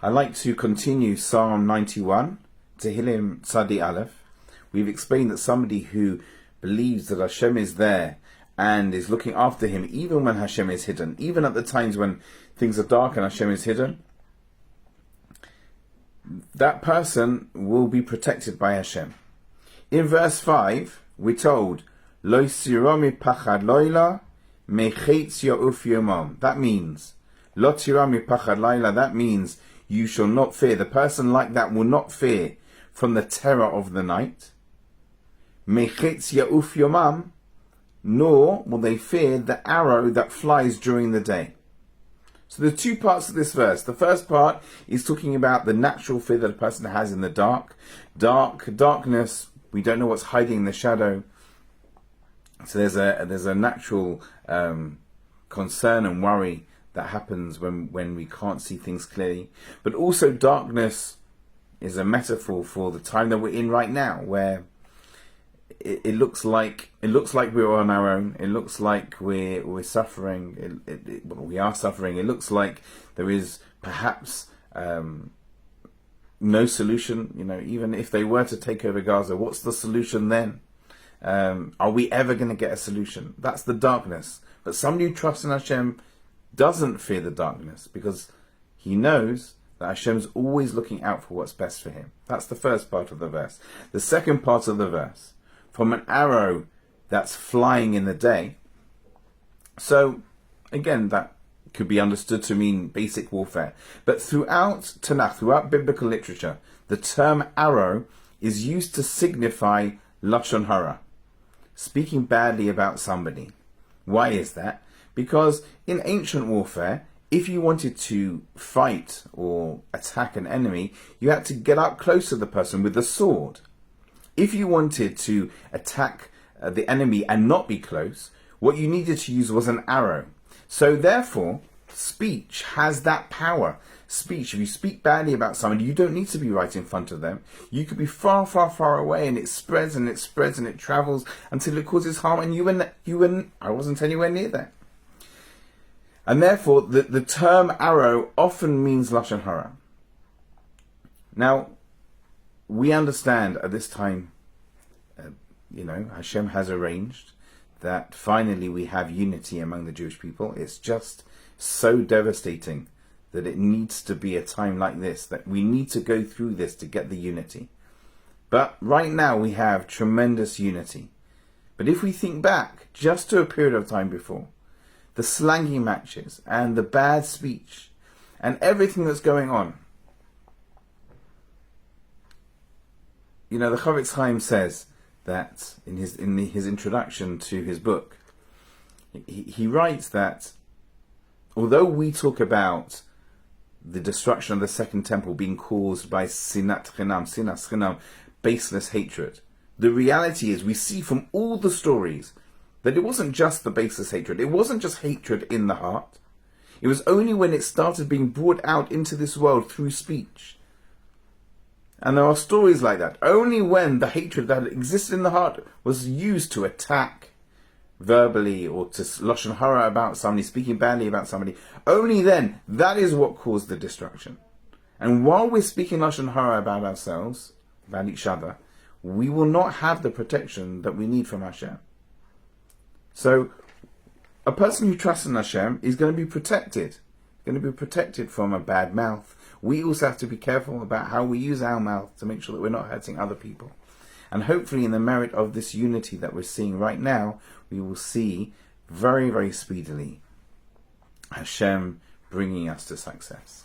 I'd like to continue Psalm 91, Tehillim Tzadi Aleph. We've explained that somebody who believes that Hashem is there and is looking after him even when Hashem is hidden, even at the times when things are dark and Hashem is hidden, that person will be protected by Hashem. In verse 5, we're told, Lo sirami pachad loila mechetz ya'uf yomam. That means, Lo tirami pachad loila, that means you shall not fear. The person like that will not fear from the terror of the night. Mechetz ya'uf yomam, nor will they fear the arrow that flies during the day. So the two parts of this verse. The first part is talking about the natural fear that a person has in the dark. Darkness, we don't know what's hiding in the shadow. So there's a natural concern and worry that happens when we can't see things clearly. But also darkness is a metaphor for the time that we're in right now, where it looks like we're on our own. It looks like we're suffering. We are suffering. It looks like there is perhaps no solution. Even if they were to take over Gaza, what's the solution then? Are we ever going to get a solution? That's the darkness. But somebody who trusts in Hashem doesn't fear the darkness, because he knows that Hashem's always looking out for what's best for him. That's the first part of the verse. The second part of the verse, from an arrow that's flying in the day. So, again, that could be understood to mean basic warfare. But throughout Tanakh, throughout biblical literature, the term arrow is used to signify Lashon Hara, speaking badly about somebody. Why is that? Because in ancient warfare, if you wanted to fight or attack an enemy, you had to get up close to the person with a sword. If you wanted to attack the enemy and not be close, what you needed to use was an arrow. So therefore, speech has that power. Speech, if you speak badly about somebody, you don't need to be right in front of them. You could be far, far, far away, and it spreads and it spreads and it travels until it causes harm, and I wasn't anywhere near there. And therefore, the term arrow often means Lashon Hara. Now, we understand at this time, Hashem has arranged that finally we have unity among the Jewish people. It's just so devastating that it needs to be a time like this, that we need to go through this to get the unity. But right now we have tremendous unity. But if we think back just to a period of time before, the slanging matches and the bad speech and everything that's going on, the Chavetz Chaim says that in his introduction to his book, he writes that although we talk about the destruction of the Second Temple being caused by sinas chinam, baseless hatred, the reality is we see from all the stories that it wasn't just the baseless hatred. It wasn't just hatred in the heart. It was only when it started being brought out into this world through speech. And there are stories like that. Only when the hatred that existed in the heart was used to attack verbally or to Lashon Hara about somebody, speaking badly about somebody, only then, that is what caused the destruction. And while we're speaking Lashon Hara about ourselves, about each other, we will not have the protection that we need from Hashem. So, a person who trusts in Hashem is going to be protected. From a bad mouth. We also have to be careful about how we use our mouth to make sure that we're not hurting other people. And hopefully in the merit of this unity that we're seeing right now, we will see very, very speedily Hashem bringing us to success.